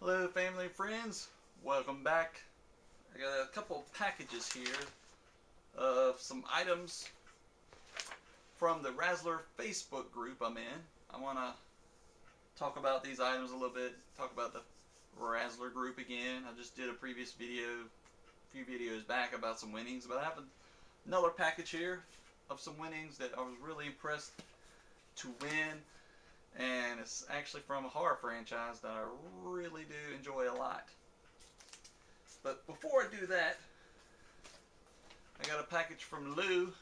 Hello family and friends, welcome back. I got a couple packages here of some items from the RAZZLER Facebook group I'm in. I want to talk about these items a little bit, talk about the RAZZLER group again. I just did a previous video, a few videos back about some winnings, but I have another package here of some winnings that I was really impressed to win. And it's actually from a horror franchise that I really do enjoy a lot. But before I do that, I got a package from Lou.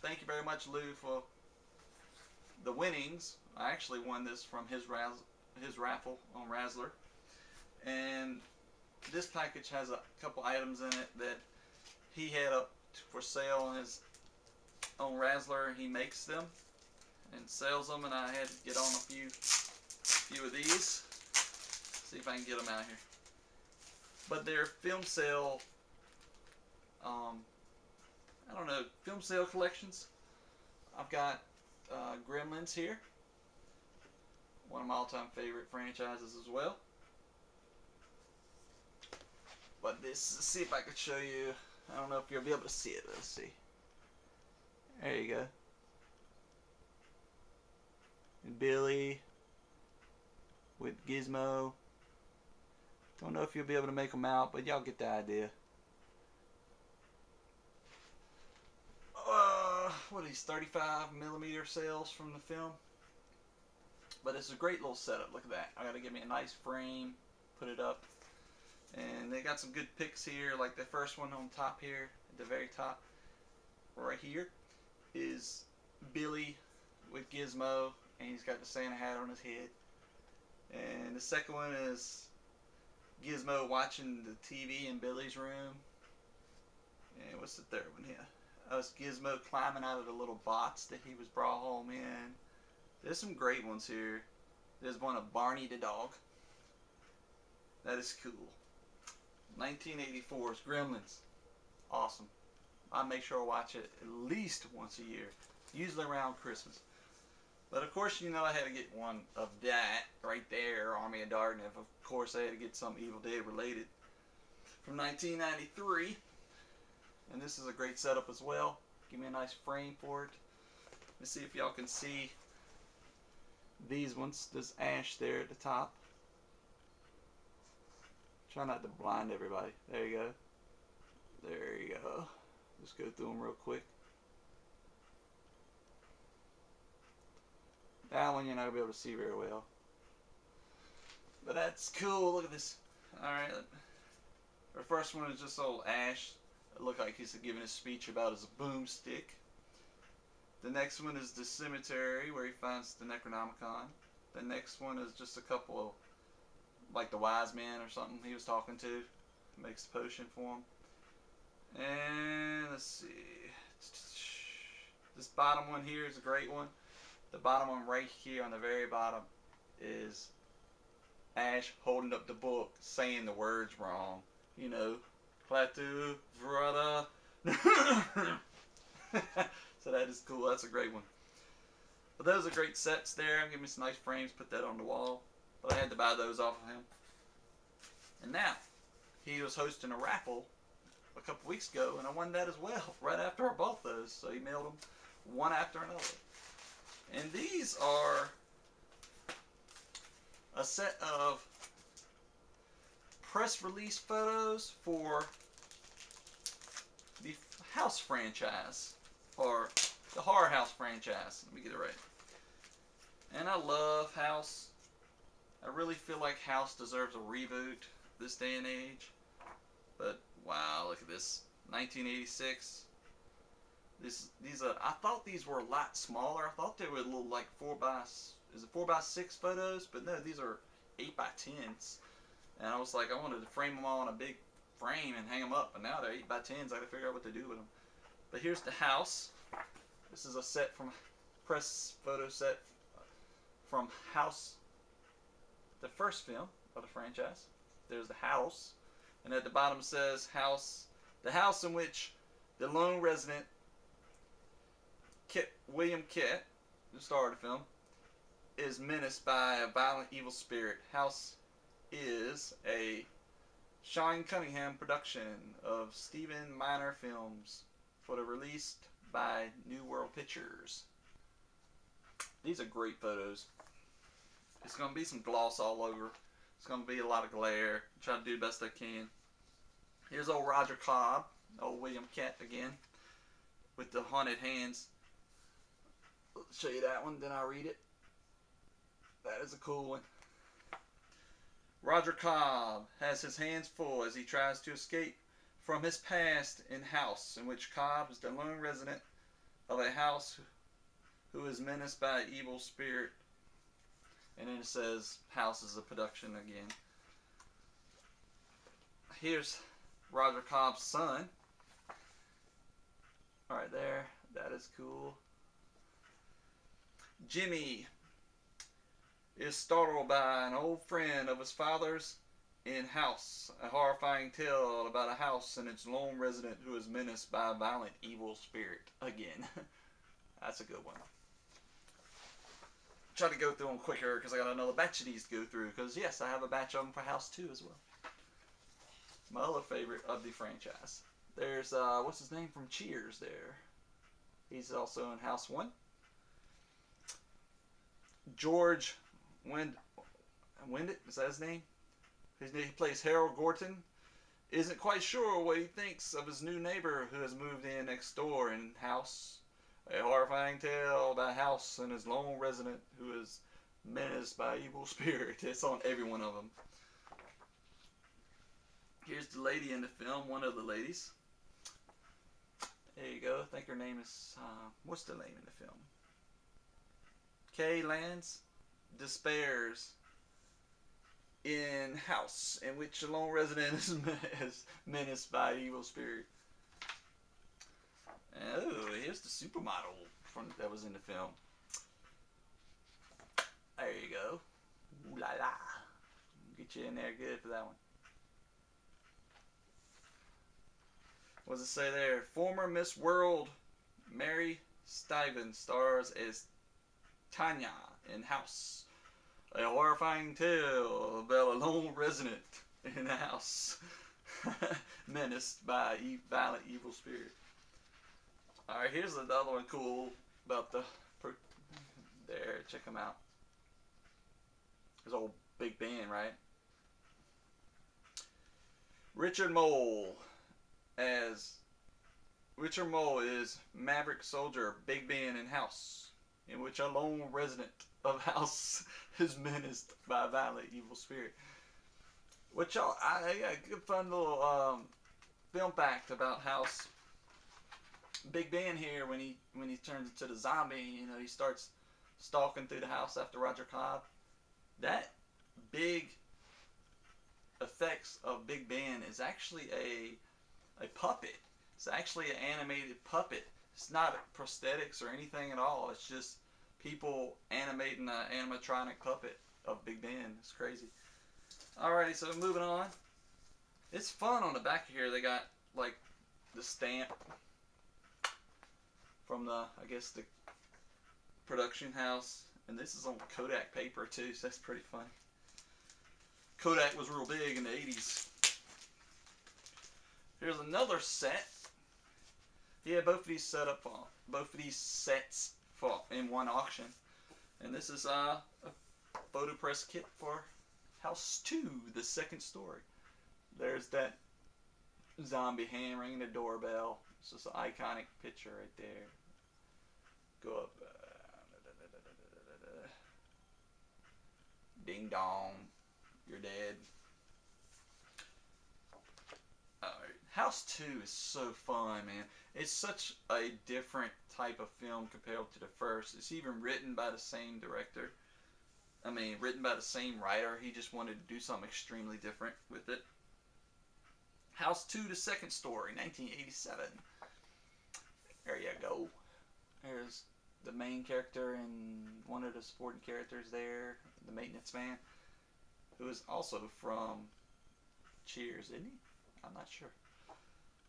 Thank you very much, Lou, for the winnings. I actually won this from his raffle on RAZZLER. And this package has a couple items in it that he had up for sale on his own RAZZLER. He makes them and sells them, and I had to get on a few of these. See if I can get them out here. But they're film sale, I don't know, film sale collections. I've got Gremlins here, one of my all-time favorite franchises as well. But this, let's see if I could show you. I don't know if you'll be able to see it. Let's see. There you go. And Billy with Gizmo. Don't know if you'll be able to make them out, but y'all get the idea. What are these, 35mm sales from the film? But it's a great little setup. Look at that. I gotta give me a nice frame, put it up. And they got some good pics here, like the first one on top here, at the very top, right here, is Billy with Gizmo. And he's got the Santa hat on his head. And the second one is Gizmo watching the TV in Billy's room. And what's the third one here? That's Gizmo climbing out of the little box that he was brought home in. There's some great ones here. There's one of Barney the dog. That is cool. 1984's Gremlins. Awesome. I make sure I watch it at least once a year. Usually around Christmas. But of course, you know, I had to get one of that right there, Army of Darkness. Of course, I had to get something Evil Dead related from 1993. And this is a great setup as well. Give me a nice frame for it. Let's see if y'all can see these ones. This Ash there at the top. Try not to blind everybody. There you go. There you go. Just go through them real quick. That one you're not going to be able to see very well. But that's cool. Look at this. Alright. The first one is just old Ash. It looked like he's giving a speech about his boomstick. The next one is the cemetery where he finds the Necronomicon. The next one is just a couple of, like the wise men or something he was talking to. Makes the potion for him. And let's see. This bottom one here is a great one. The bottom one right here on the very bottom is Ash holding up the book, saying the words wrong. You know, Plateau, Verada. So that is cool. That's a great one. But those are great sets there. Give me some nice frames, put that on the wall. But I had to buy those off of him. And now, he was hosting a raffle a couple weeks ago, and I won that as well, right after I bought those. So he mailed them one after another. And these are a set of press release photos for the House franchise, or the Horror House franchise. Let me get it right. And I love House. I really feel like House deserves a reboot this day and age. But wow, look at this. 1986. These I thought these were a lot smaller. I thought they were a little like 4x6 photos, but no, these are 8x10s. And I was like, I wanted to frame them all on a big frame and hang them up, but now they're 8x10s. I gotta figure out what to do with them. But here's the House. This is a set from press photo set from House, the first film of the franchise. There's the House, and at the bottom says House, the house in which the lone resident William Kett, the star of the film, is menaced by a violent evil spirit. House is a Sean Cunningham production of Stephen Miner Films for the released by New World Pictures. These are great photos. It's going to be some gloss all over. It's going to be a lot of glare. Try to do the best I can. Here's old Roger Cobb, old William Kent again, with the haunted hands. I'll show you that one, then I'll read it. That is a cool one. Roger Cobb has his hands full as he tries to escape from his past in House, in which Cobb is the lone resident of a house who is menaced by an evil spirit. And then it says House is a production again. Here's Roger Cobb's son. Alright there. That is cool. Jimmy is startled by an old friend of his father's in House, a horrifying tale about a house and its lone resident who is menaced by a violent evil spirit again. That's a good one. Try to go through them quicker because I got another batch of these to go through, because yes, I have a batch of them for House 2 as well. My other favorite of the franchise. There's what's his name from Cheers there. He's also in House 1. George Wendit, is that his name? He plays Harold Gorton. Isn't quite sure what he thinks of his new neighbor who has moved in next door in House. A horrifying tale about House and his lone resident who is menaced by evil spirit. It's on every one of them. Here's the lady in the film, one of the ladies. There you go. I think her name is, what's the name in the film? Kay Lance despairs in House, in which a lone resident is menaced by evil spirit. Oh, here's the supermodel that was in the film. There you go. Ooh la la. Get you in there good for that one. What does it say there? Former Miss World Mary Stiven stars as Tanya in House. A horrifying tale about a lone resident in a house menaced by a violent evil spirit. Alright, here's another one cool about the... There, check them out. There's old Big Ben, right? Richard Mole is Maverick Soldier Big Ben in House, in which a lone resident of House is menaced by a violent evil spirit. Which I got a good fun little film fact about House. Big Ben here, when he turns into the zombie, you know, he starts stalking through the house after Roger Cobb. That big effects of Big Ben is actually a puppet. It's actually an animated puppet. It's not prosthetics or anything at all. It's just people animating an animatronic puppet of Big Ben. It's crazy. Alrighty, so moving on. It's fun on the back of here. They got like the stamp from the, I guess, the production house. And this is on Kodak paper too, so that's pretty funny. Kodak was real big in the 80s. Here's another set. Yeah, both of these sets for in one auction. And this is a photo press kit for House 2, the second story. There's that zombie hand ringing the doorbell. It's just an iconic picture right there. Go up. Ding dong. You're dead. Alright. House 2 is so fun, man. It's such a different type of film compared to the first. It's even written by the same director. I mean, written by the same writer. He just wanted to do something extremely different with it. House 2, the second story, 1987. There you go. There's the main character and one of the supporting characters there, the maintenance man, who is also from Cheers, isn't he? I'm not sure.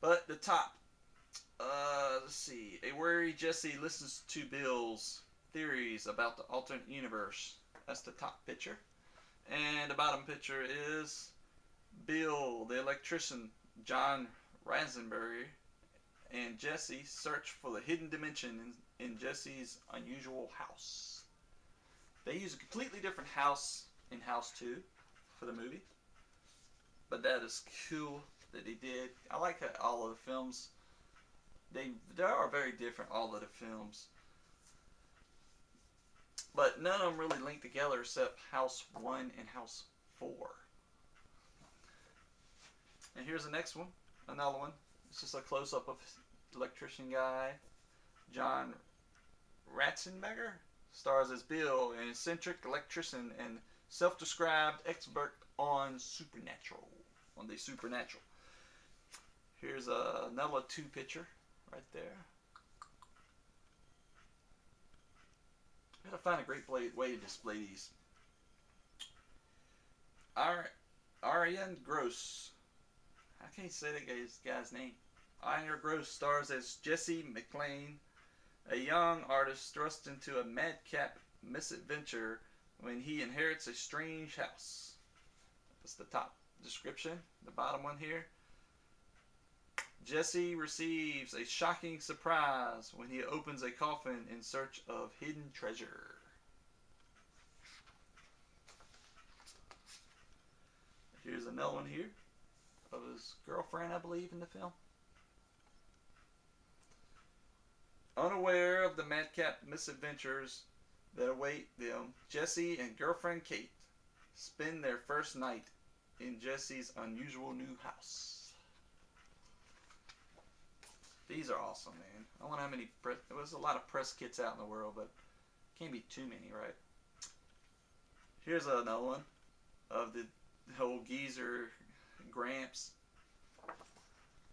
But the top, let's see. A worried Jesse listens to Bill's theories about the alternate universe. That's the top picture. And the bottom picture is Bill, the electrician, John Ratzenberger, and Jesse search for the hidden dimension in Jesse's unusual house. They use a completely different house in House 2 for the movie. But that is cool that they did. I like how all of the films, they are very different, all of the films. But none of them really link together except House 1 and House 4. And here's the next one, another one. It's just a close-up of the electrician guy, John Ratzenberger. Stars as Bill, an eccentric electrician and self-described expert on the supernatural. Here's another 2 picture right there. I gotta find a great way to display these. Ariane Gross. I can't say that guy's name. Ariane Gross stars as Jesse McLean, a young artist thrust into a madcap misadventure when he inherits a strange house. That's the top description. The bottom one here. Jesse receives a shocking surprise when he opens a coffin in search of hidden treasure. Here's another one here of his girlfriend, I believe, in the film. Unaware of the madcap misadventures that await them, Jesse and girlfriend Kate spend their first night in Jesse's unusual new house. These are awesome, man. I wonder how many there's a lot of press kits out in the world, but can't be too many, right? Here's another one of the whole geezer Gramps.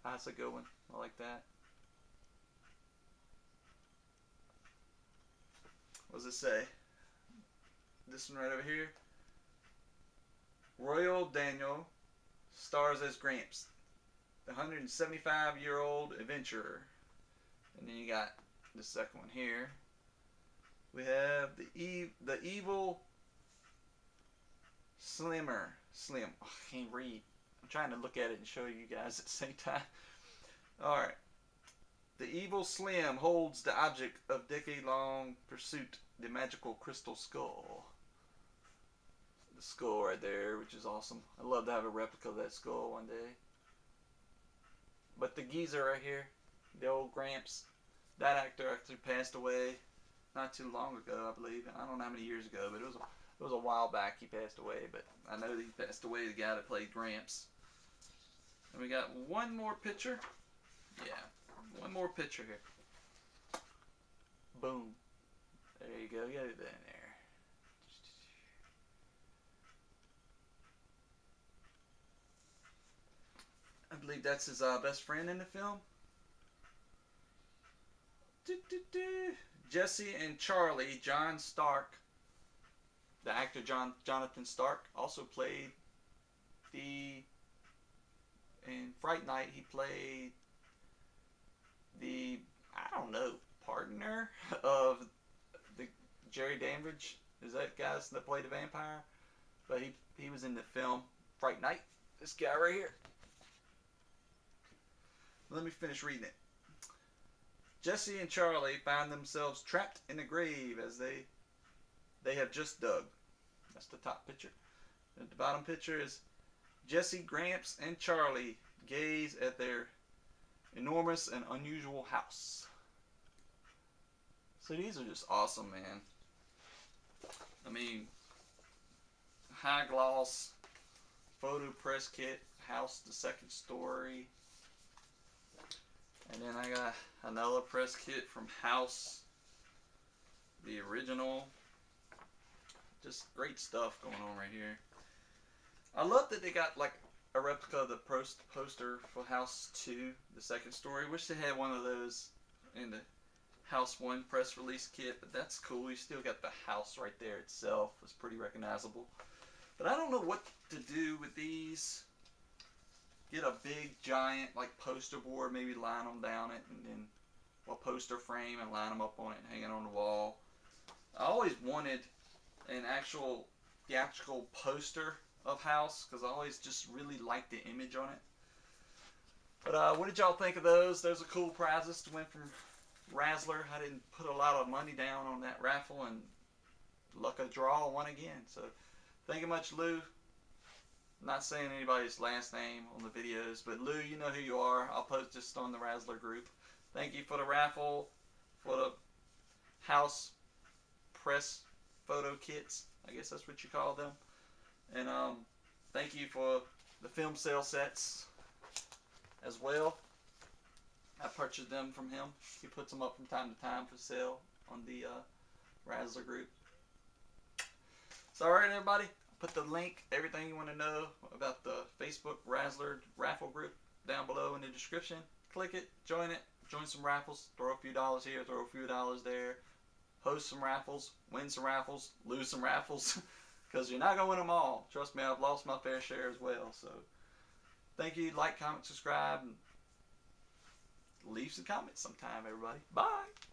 That's a good one. I like that. What does it say? This one right over here. Royal Daniel stars as Gramps, the 175-year-old adventurer. And then you got the second one here. We have the evil Slim. Oh, I can't read. I'm trying to look at it and show you guys at the same time. Alright. The evil Slim holds the object of decade-long pursuit, the magical crystal skull. The skull right there, which is awesome. I'd love to have a replica of that skull one day. But the geezer right here, the old Gramps, that actor actually passed away not too long ago, I believe. I don't know how many years ago, but it was a while back he passed away. But I know that he passed away, the guy that played Gramps. And we got one more picture. Yeah, one more picture here. Boom. There you go. You got it in there. I believe that's his best friend in the film. Jesse and Charlie, John Stark, the actor Jonathan Stark, also played in Fright Night, he played the, I don't know, partner of the Jerry Danvers. Is that guy that played the vampire? But he was in the film Fright Night. This guy right here. Let me finish reading it. Jesse and Charlie find themselves trapped in a grave as they have just dug. That's the top picture. And the bottom picture is Jesse, Gramps, and Charlie gaze at their enormous and unusual house. So these are just awesome, man. I mean, high gloss photo press kit, house, the second story. And then I got another press kit from House, the original. Just great stuff going on right here. I love that they got like a replica of the poster for House 2, the second story. Wish they had one of those in the House 1 press release kit, but that's cool. You still got the house right there itself. It's pretty recognizable. But I don't know what to do with these. Get a big giant like poster board, maybe line them down it, and then a poster frame and line them up on it and hang it on the wall. I always wanted an actual theatrical poster of House because I always just really like the image on it. But what did y'all think of those? Those are cool prizes to win from Razzler. I didn't put a lot of money down on that raffle, and luck of the draw, won again. So thank you much, Lou. I'm not saying anybody's last name on the videos, but Lou, you know who you are. I'll post this on the Razzler group. Thank you for the raffle, for the house press photo kits. I guess that's what you call them. And thank you for the film sale sets as well. I purchased them from him. He puts them up from time to time for sale on the Razzler group. So alright everybody, I'll put the link, everything you want to know about the Facebook Razzler raffle group down below in the description. Click it, join some raffles, throw a few dollars here, throw a few dollars there, host some raffles, win some raffles, lose some raffles, because you're not going to win them all. Trust me, I've lost my fair share as well. So thank you, like, comment, subscribe, and leave some comments sometime, everybody. Bye!